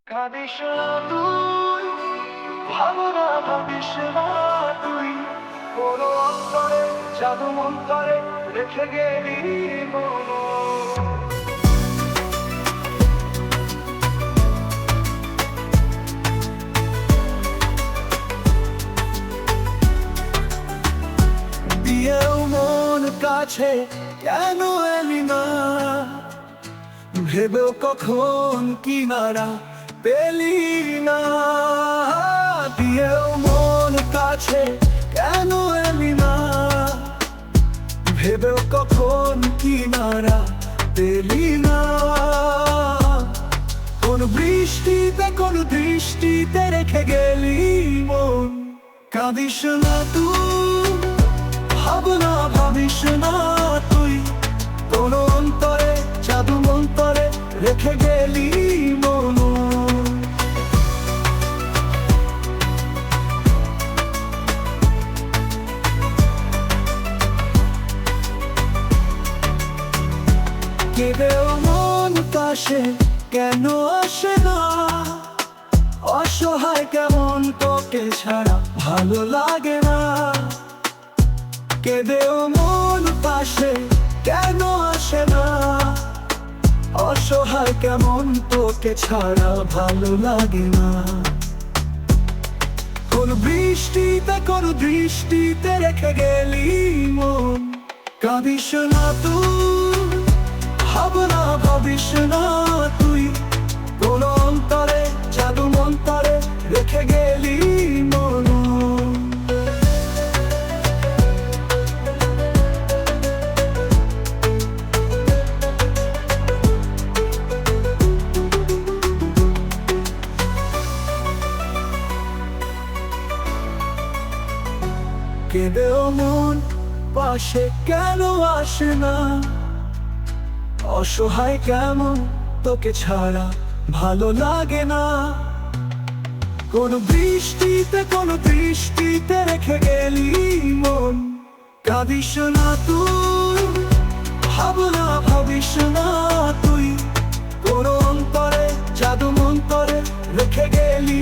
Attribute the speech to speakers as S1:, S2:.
S1: কাঁদিস না তুই, ভাবনা ভাবিস না তুই, কোন অন্তরে জাদু মন্তরে রেখে গেলি মন। দিয়েও মন কাছে কেন এলি না, ভেবেও কখন কিনারা পেলি না। দিয়েও মন কাছে কেন এলি না, ভেবেও কখন কিনারা পেলি না। কোন দৃষ্টিতে রেখে গেলি মন। কাঁদিস না তুই, ভাবনা ভাবিস না তুই, কোন অন্তরে জাদু মন্তরে রেখে গেলি মন। কেঁদেও মন কাছে কেন আসে না, অসহায় কেমন তোকে ছাড়া ভালো লাগে না। কেঁদেও মন পাশে কেন আসে না, অসহায় কেমন তোকে ছাড়া ভালো লাগে না। কোন দৃষ্টিতে রেখে গেলি মন। কাঁদিস না তুই, ভাবনা ভাবিস না তুই, কোন অন্তরে জাদু মন্তরে রেখে গেলি মন। কেঁদেও মন পাশে কেন আসে না, অসহায় কেমন তোকে ছাড়া ভালো লাগে না। কোন দৃষ্টিতে রেখে গেলি মন। কাঁদিস না তুই, ভাবনা ভাবিস না তুই, কোন অন্তরে জাদু মন্তরে রেখে গেলি